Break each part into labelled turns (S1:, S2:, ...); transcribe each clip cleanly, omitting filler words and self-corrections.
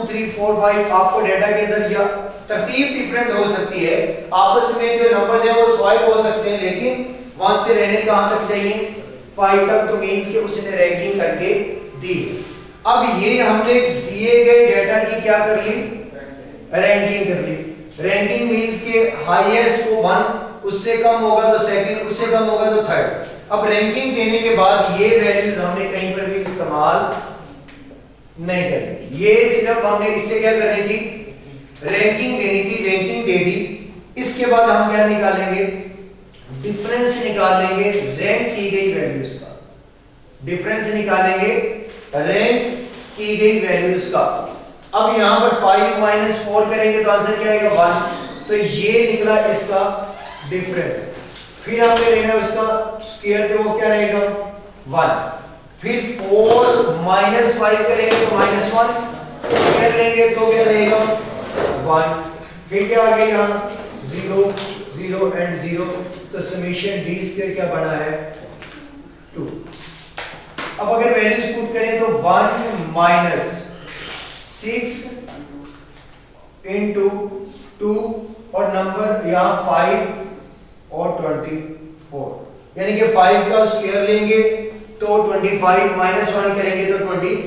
S1: 3 4 5 आपको डाटा के अंदर या तरतीब डिफरेंट हो सकती है, आपस में जो नंबर्स हैं वो स्वाइप हो सकते हैं, लेकिन 1 से रहने कहां तक चाहिए 5 तक, तो मींस के उसने रैंकिंग करके दी। अब ये हमने दिए गए डाटा की क्या कर ली, रैंकिंग कर ली। रैंकिंग मींस के हाईएस्ट को 1, उससे कम होगा तो सेकंड, उससे कम होगा तो थर्ड। अब रैंकिंग देने के बाद ये वैल्यूज हमने कहीं पर भी इस्तेमाल नहीं करनी, ये सिर्फ हमने इससे क्या करनी थी, रैंकिंग देनी थी, रैंकिंग दे दी। इसके बाद हम क्या निकालेंगे, डिफरेंस निकालेंगे रैंक की गई वैल्यूज का, डिफरेंस निकालेंगे रैंक की गई वैल्यूज का। अब यहां पर 5 - 4 करेंगे तो आंसर क्या आएगा 1, तो ये निकला इसका डिफरेंस। फिर हमने लेना है उसका स्क्वायर, तो वो क्या रहेगा 1। फिर 4 - 5 करेंगे तो -1, स्क्वायर लेंगे तो क्या रहेगा 1। फिर क्या आ गया यहाँ 0 0 एंड 0, तो समेशन d स्क्वायर क्या बना है 2। अब अगर वैल्यूज पुट करें तो 1 - 6 into 2 और नंबर यहाँ 5 और 24, यानी कि 5 का स्क्वायर लेंगे तो 25 - 1 करेंगे तो 24।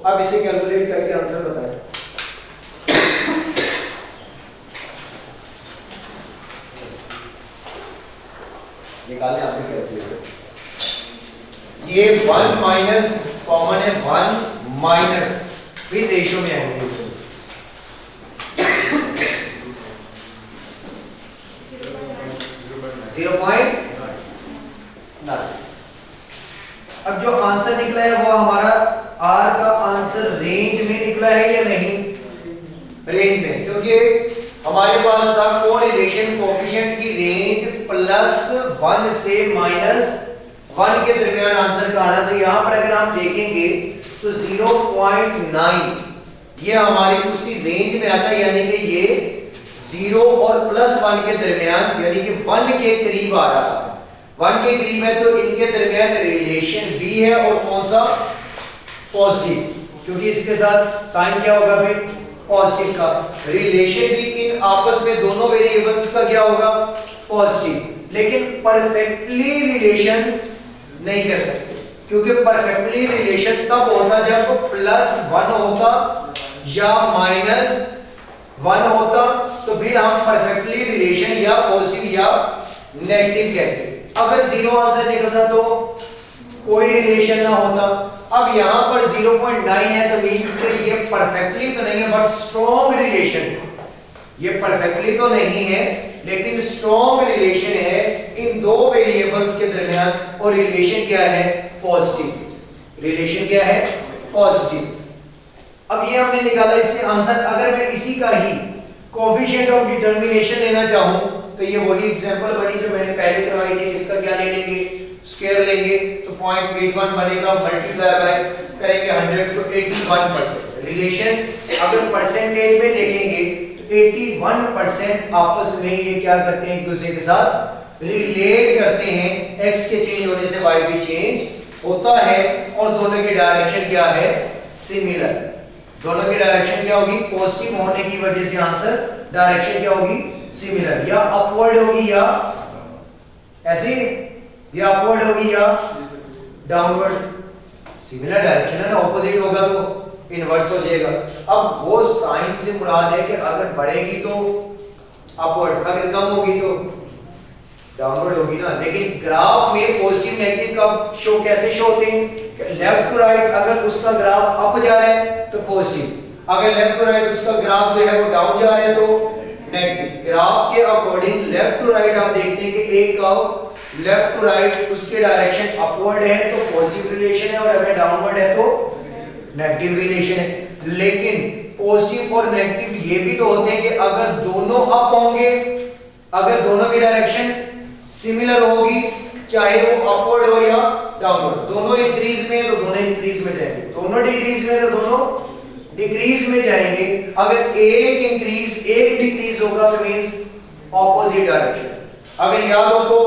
S1: अब इसे कैलकुलेट करके आंसर बताएं। निकालें आपने कैलकुलेटर, ये 1 माइनस कॉमन है, 1 माइनस, फिर रेशियो में आएंगे 0.9। अब जो आंसर निकला है वो हमारा आर का आंसर रेंज में निकला है या नहीं, रेंज में, क्योंकि हमारे पास था कोरिलेशन कोएफिशिएंट की रेंज +1 से -1 के दरमियान आंसर का आना। तो यहां पर अगर आप देखेंगे तो 0.9 ये हमारी उसी रेंज में आता है, यानी कि ये 0 और +1 के दरमियान, यानी कि 1 के करीब आ रहा है, 1 के करीब है, तो इनके दरमियान रिलेशन b है, और कौन सा पॉजिटिव, क्योंकि इसके साथ साइन क्या होगा फिर पॉजिटिव का। रिलेशन भी इन आपस में दोनों वेरिएबल्स का क्या होगा पॉजिटिव, लेकिन परफेक्टली रिलेशन नहीं कर सकते, क्योंकि परफेक्टली रिलेशन तब होता जब +1 होता या -1 होता, तो फिर हम परफेक्टली रिलेशन या पॉजिटिव या नेगेटिव कहते। अगर 0 आंसर निकलता तो कोई रिलेशन ना होता। अब यहां पर 0.9 है, तो मींस कि ये परफेक्टली तो नहीं है बट स्ट्रॉन्ग रिलेशन है। ये परफेक्टली तो नहीं है लेकिन स्ट्रॉन्ग रिलेशन है इन दो वेरिएबल्स के दरमियान, और रिलेशन क्या है पॉजिटिव, रिलेशन क्या है पॉजिटिव। अब ये हमने निकाला इससे आंसर। अगर मैं इसी का ही कोएफिशिएंट ऑफ डिटरमिनेशन लेना चाहूं तो ये वही एग्जांपल बनी जो मैंने पहले करवाई थी। इसका क्या ले लेंगे स्क्वायर लेंगे तो 0.81 बनेगा, मल्टीप्लाई बाय करेंगे 100 तो 81%। रिलेशन अगर परसेंटेज में देखेंगे तो 81% आपस में ये क्या करते हैं एक दूसरे के साथ रिलेट करते हैं। x के चेंज होने से y भी चेंज होता है, और दोनों की डायरेक्शन क्या है सिमिलर। दोनों की डायरेक्शन क्या होगी पॉजिटिव होने की वजह से आंसर डायरेक्शन क्या होगी सिमिलर, या अपवर्ड होगी या ऐसी, या अपवर्ड होगी या डाउनवर्ड। सिमिलर डायरेक्शन है ना, ऑपोजिट होगा तो इनवर्स हो जाएगा। अब वो साइन से मुराद है कि अगर बढ़ेगी तो अपवर्ड, अगर कम होगी तो डाउनवर्ड होगी ना। लेकिन ग्राफ में पॉजिटिव नेगेटिव कब शो, कैसे शो होते हैं, लेफ्ट टू राइट। अगर उसका ग्राफ अप जा रहा है तो पॉजिटिव, अगर लेफ्ट टू राइट उसका ग्राफ जो है वो डाउन जा रहा है तो नेगेटिव। ग्राफ के अकॉर्डिंग लेफ्ट टू राइट आप देखते हैं कि एक कर्व लेफ्ट टू राइट उसके डायरेक्शन अपवर्ड है तो पॉजिटिव रिलेशन है, और अगर डाउनवर्ड है तो नेगेटिव रिलेशन है। लेकिन पॉजिटिव और नेगेटिव ये भी तो होते हैं कि अगर दोनों अप होंगे, अगर दोनों की डायरेक्शन सिमिलर होगी, चाहे वो अपवर्ड हो या डाउनवर्ड, दोनों इंक्रीज में तो दोनों इंक्रीज में जाएंगे, दोनों डिक्रीज में तो दोनों डिक्रीज में जाएंगे। अगर एक इंक्रीज एक डिक्रीज होगा तो मींस ऑपोजिट डायरेक्शन। अगर याद हो तो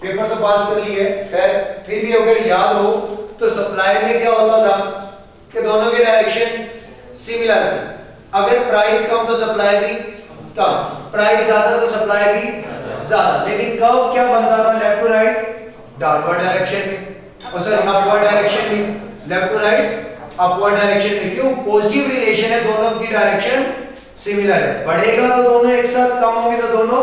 S1: पेपर तो पास कर लिए, फिर भी अगर याद हो तो सप्लाई में क्या होता था कि दोनों की डायरेक्शन सिमिलर। अगर प्राइस कम तो सप्लाई भी कम, प्राइस ज्यादा तो सप्लाई भी ज्यादा। लेकिन कर्व क्या बनता था left to right, downward direction में, और सर अपवर्ड डायरेक्शन में, left to right upward direction में। क्यों? पॉजिटिव रिलेशन है, दोनों की डायरेक्शन सिमिलर है। बढ़ेगा तो दोनों एक साथ, कम होंगे तो दोनों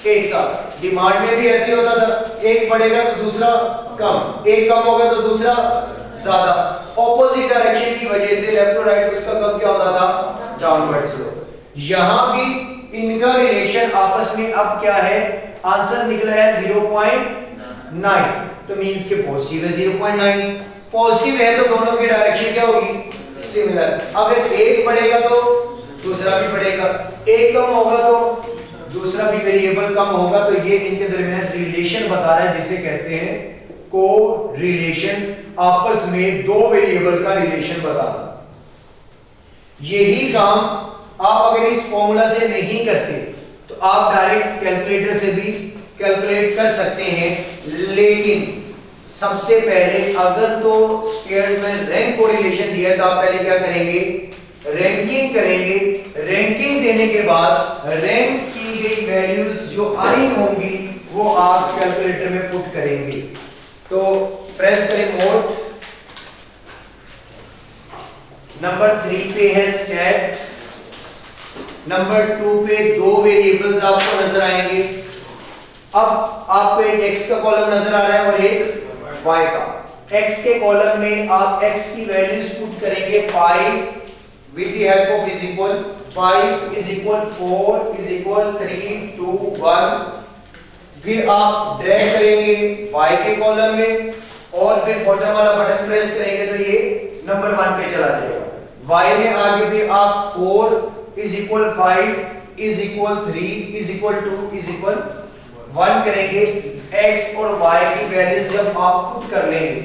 S1: एक साथ। डिमांड में भी ऐसे होता था, एक बढ़ेगा तो दूसरा कम, एक कम होगा तो दूसरा ज्यादा। ऑपोजिट डायरेक्शन की वजह से लेफ्ट टू राइट उसका कब क्या होता था, डाउनवर्ड स्लोप। यहां भी इनका रिलेशन आपस में अब क्या है, आंसर निकला है 0.9, तो मींस के पॉजिटिव है 0.9। पॉजिटिव है तो दोनों की डायरेक्शन क्या होगी, सिमिलर। अगर एक बढ़ेगा तो दूसरा भी बढ़ेगा, एक कम होगा तो दूसरा भी वेरिएबल कम होगा। तो ये इनके दरमियान रिलेशन बता रहा है, जिसे कहते हैं को रिलेशन, आपस में दो वेरिएबल का रिलेशन बताना। यही काम आप अगर इस फॉर्मूला से नहीं करते तो आप डायरेक्ट कैलकुलेटर से भी कैलकुलेट कर सकते हैं। लेकिन सबसे पहले अगर तो स्क्वायर में रैंक कोरिलेशन दिया है तो आप पहले क्या करेंगे, रैंकिंग करेंगे। रैंकिंग देने के बाद रैंक की गई वैल्यूज जो आई होंगी वो आप कैलकुलेटर में पुट करेंगे। तो प्रेस करें मोड, नंबर 3 पे है स्टैट, नंबर 2 पे दो वेरिएबल्स आपको नजर आएंगे। अब आपको एक x का कॉलम नजर आ रहा है और एक y का। x के कॉलम में आप x की वैल्यूज पुट करेंगे 5 with the help of is equal 5 is equal 4 is equal 3 2 1। फिर आप ड्रैग करेंगे y के कॉलम में और फिर बॉटम वाला बटन प्रेस करेंगे तो ये नंबर 1 पे चला जाएगा। y में आगे फिर आप 4 is equal 5 is equal 3 is equal 2 is equal 1 करेंगे। x और y की वैल्यूज जब आप पुट कर लेंगे,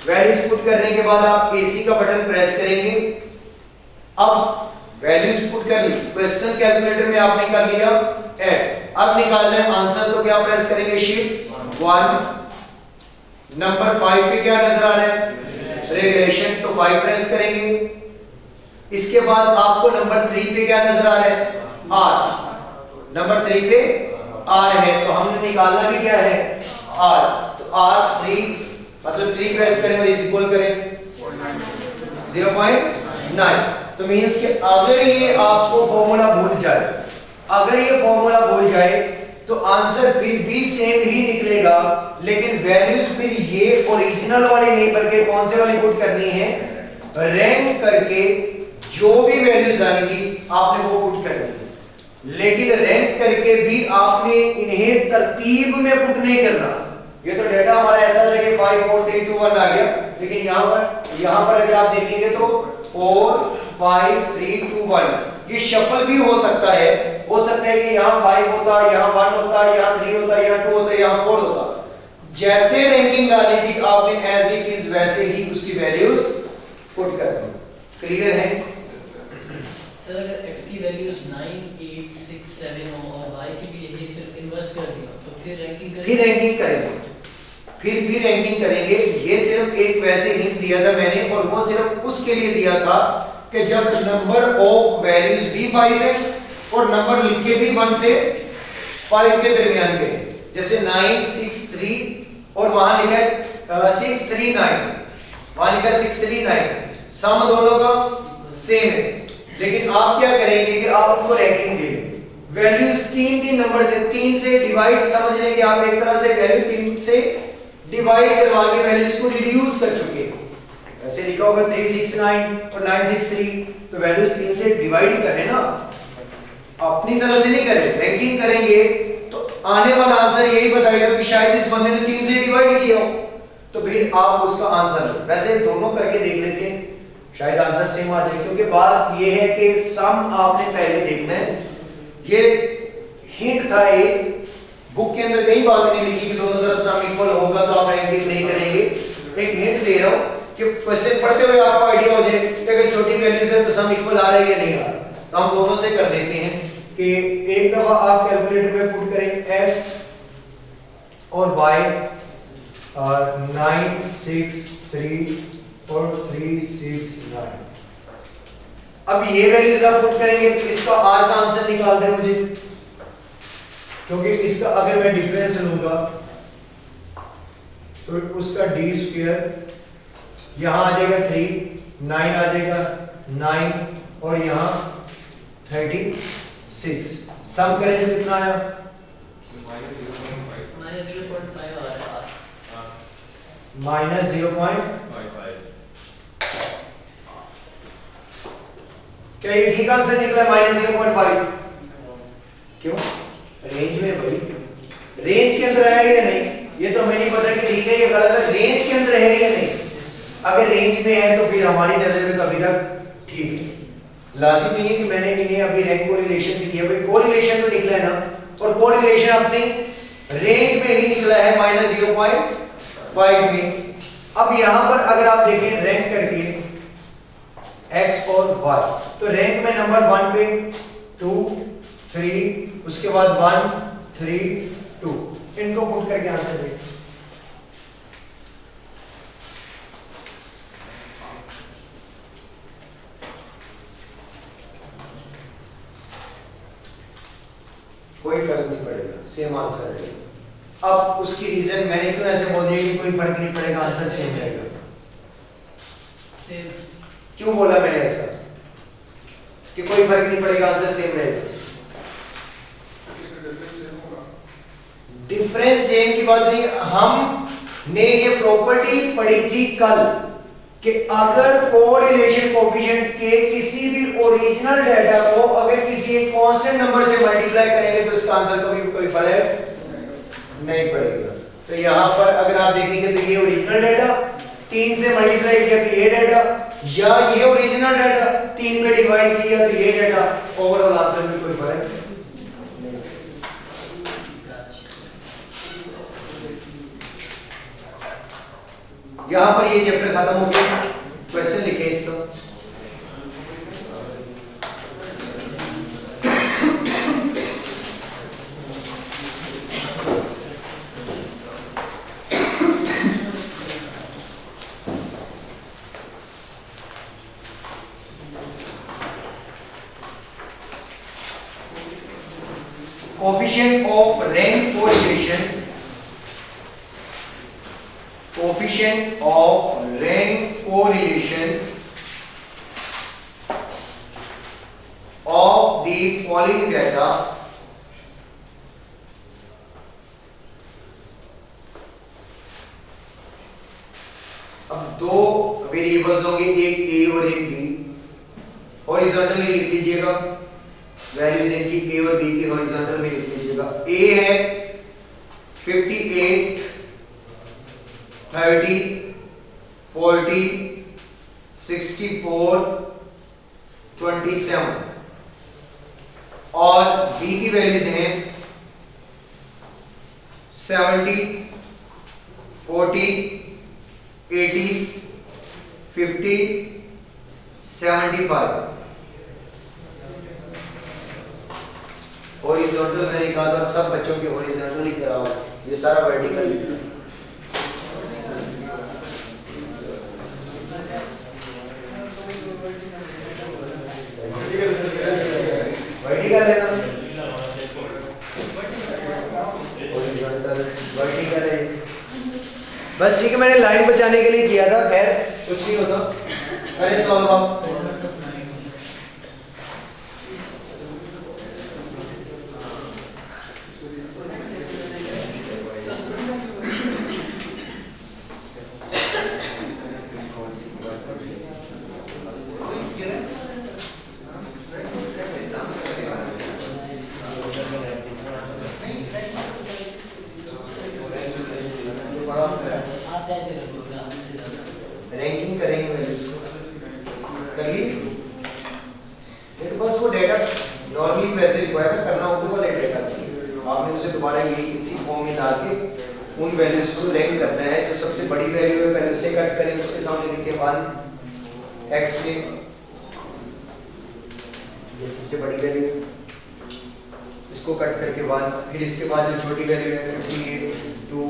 S1: वैल्यूज पुट करने के बाद आप AC का बटन प्रेस करेंगे। अब वैल्यूज पुट कर ली, क्वेश्चन कैलकुलेटर में आपने कर लिया ऐड। अब निकालना है आंसर तो क्या प्रेस करेंगे, शिफ्ट 1। नंबर 5 पे क्या नजर आ रहा है, रिग्रेशन, तो 5 प्रेस करेंगे। इसके बाद आपको नंबर 3 पे क्या नजर आ रहा है, r। नंबर 3 पे r है तो हमने निकालना भी क्या है, r। तो r3 मतलब 3 प्रेस करें और इस इक्वल करें 0.9। तो मींस कि अगर ये आपको फॉर्मूला भूल जाए, अगर ये फॉर्मूला भूल जाए तो आंसर फिर भी सेम ही निकलेगा, लेकिन वैल्यूज फिर ये ओरिजिनल वाली नहीं बल्कि कौन से वाली पुट करनी है, रैंक करके जो भी वैल्यूज आएंगी आपने वो पुट करनी है। लेकिन रैंक करके भी आपने इन्हें तरतीब में पुट नहीं करना। ये तो डेटा हमारा ऐसा है कि 5 4 3 2 1 आ गया, लेकिन यहां पर अगर आप देखेंगे तो 4 5 3 2 1 ये शफल भी हो सकता है। हो सकता है कि यहाँ 5 होता, यहाँ 1 होता, यहाँ 3 होता, यहाँ 2 होता, यहाँ 4 होता। जैसे रैंकिंग आनी थी आपने एज इट इज वैसे ही उसकी वैल्यूज पुट कर दी। क्लियर है
S2: सर? अगर x की वैल्यूज 9 8 6 7 हो और y की भी यही सिर्फ इन्वर्स कर दिया तो फिर रैंकिंग करेंगे,
S1: फिर रैंकिंग करेंगे, फिर भी रैंकिंग करेंगे। ये सिर्फ एक वैसे हिंट दिया था मैंने, और वो सिर्फ उसके लिए दिया था कि जब नंबर ऑफ वैल्यूज भी 5 है और नंबर लिख के भी 1 से 5 के दरमियान के, जैसे 9 6 3 और वहां लिखा है 6 3 9, वहां लिखा है 6 3 9, सम दोनों का सेम है। लेकिन आप क्या करेंगे कि आप उनको रैंकिंग दे देंगे। वैल्यूज 3 नंबर से 3 से डिवाइड, समझ लें कि आप एक तरह से वैल्यू 3 से डिवाइड करवा के वैल्यूज को रिड्यूस कर चुके हैं। ऐसे लिखा होगा 369 और 963, तो वैल्यूज 3 से डिवाइड ही करें ना, अपनी तरफ से नहीं करें। रैंकिंग करेंगे तो आने वाला आंसर यही बताएगा कि शायद इस बंदे ने 3 से डिवाइड किया हो, तो फिर आप उसका आंसर, वैसे दोनों करके देख लेते हैं शायद आंसर सेम आ जाए। क्योंकि बात ये है कि सम आपने पहले देखना है। ये हिंट था, एक बुक के अंदर कई बात नहीं लिखी कि दोनों तरफ सम इक्वल होगा तो आप रैंकिंग नहीं करेंगे। एक हिंट दे रहा हूं कि क्वेश्चन पढ़ते हुए आपको आइडिया हो जाए कि अगर छोटी वैल्यूज है तो सम इक्वल आ रहा है या नहीं आ रहा। तो हम दोनों से कर लेते हैं कि एक दफा आप कैलकुलेटर में पुट करें x और y 9 6 3 और 3 6 9। अब ये वैल्यूज आप पुट करेंगे तो इसका r का आंसर निकाल दे मुझे, क्योंकि इसका अगर मैं डिफरेंस लूंगा तो उसका d स्क्वायर यहां आ जाएगा 3, 9 आ जाएगा 9 और यहां 36, सम करें तो कितना आया?
S2: माइनस 0.5
S1: क्या ये ठीक आंसर निकला? -0.5। क्यों? रेंज में भाई, रेंज के अंदर है या नहीं, ये तो हमें नहीं पता कि ठीक है या गलत है, रेंज के अंदर है या नहीं। अगर रेंज में है तो फिर हमारी नजर में कभी तक ठीक है। लाजिम नहीं है कि मैंने इन्हें अभी रैंक कोरिलेशन से किया, भाई कोरिलेशन तो निकला है ना, और कोरिलेशन अपनी रेंज में ही निकला है -0.5 में। अब यहां पर अगर आप देखें रैंक करके x और y, तो रैंक में नंबर 1 पे 2 3, उसके बाद 1 3 2, इनको पुट करके आंसर दें। कोई फर्क नहीं पड़ेगा, सेम आंसर है। अब उसकी रीजन मैंने क्यों ऐसे बोल दिया कि कोई फर्क नहीं पड़ेगा, आंसर सेम रहेगा? क्यों बोला मैंने ऐसा कि कोई फर्क नहीं पड़ेगा, आंसर सेम रहेगा? डिफरेंस सेम की बात नहीं, हमने ये प्रॉपर्टी पढ़ी थी कल कि अगर कोरिलेशन कोएफिशिएंट के किसी भी ओरिजिनल डाटा को अगर किसी एक कांस्टेंट नंबर से मल्टीप्लाई करेंगे तो इसका आंसर कभी कोई फर्क नहीं पड़ेगा। तो यहां पर अगर आप देखेंगे तो ये ओरिजिनल डाटा 3 से मल्टीप्लाई किया तो ये डाटा, या ये ओरिजिनल डाटा 3 पे डिवाइड किया तो ये डाटा, ओवरऑल आंसर में कोई फर्क नहीं। यहां पर ये चैप्टर खत्म हो गया। क्वेश्चन लिखे इसका। Coefficient of rank correlation, coefficient of rank correlation of the following data अब दो वेरिएबल्स होंगे, एक a और एक b, हॉरिजॉन्टली लिख लीजिएगा वैल्यूज इनकी a और b की, हॉरिजॉन्टल में लिख लीजिएगा। a है 58 30 40 64 27 और b की वैल्यूज हैं 70 40 80 50 75। हॉरिजॉन्टल मैंने कहा था सब बच्चों के हॉरिजॉन्टल ही कराओ, ये सारा वर्टिकल वर्टिकल है ना, हॉरिजॉन्टल वर्टिकल है। बस ठीक है, मैंने लाइन बचाने के लिए किया था, खैर कुछ नहीं होता। अरे सॉल्व आप रैंकिंग करेंगे वैल्यूज को करिए। लेकिन बस वो डेटा नॉर्मली वैसे रिक्वायर करना ऊपर वाले डेटा से, आपने उसे दोबारा ये इसी फॉर्म में डाल के उन वैल्यूज को रैंक करना है। जो सबसे बड़ी वैल्यू है पहले उसे कट करेंगे, उसके सामने लिखे 1 x में, ये सबसे बड़ी वैल्यू, इसको कट करके 1, फिर इसके बाद जो छोटी वैल्यू है 58 2,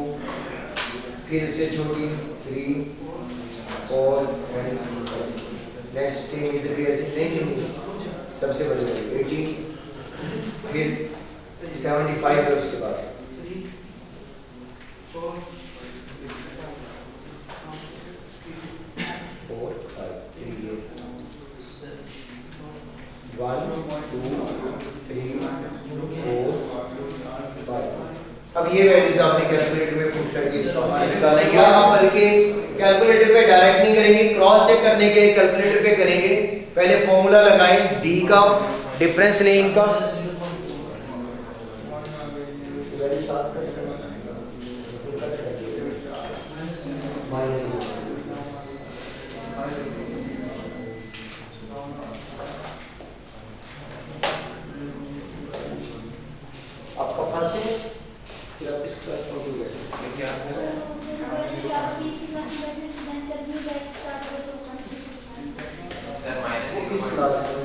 S1: फिर इससे छोटी 3 4 एंड नेक्स्ट सेम इधर भी ऐसे रेंज होगी, सबसे बड़ी वैल्यू 18, फिर 75 है उसके बाद 4 5 3 1 2 3 4 5। अब ये वैल्यूज आपने कैलकुलेटर में पुट करके इसका आंसर निकालना है, या आप बल्कि कैलकुलेटर पे डायरेक्ट नहीं करेंगे, क्रॉस चेक करने के लिए कैलकुलेटर पे करेंगे। पहले फॉर्मूला लगाएं डी का, डिफरेंस लें इनका, वैल्यू 7 कट करना माइनस आपका फर्स्ट है, फिर आप इस क्लास में हो गए क्या इस क्लास में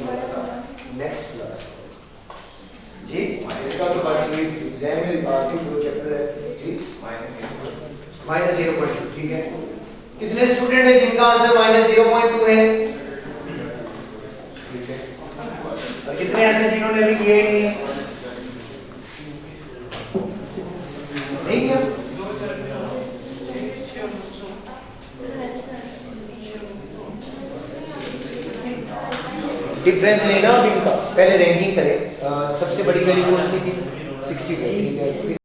S1: नेक्स्ट क्लास जी इसका तो बस ये एग्जाम में बाकी दो चैप्टर है जी -0.2 ठीक है। कितने स्टूडेंट हैं जिनका आंसर -0.2 है? ठीक है। और कितने ऐसे जिन्होंने अभी किए ही नहीं किया? डिफरेंस लेना अब इनका, पहले रैंकिंग करें। सबसे बड़ी वैल्यू कौन सी थी? 64 ठीक है।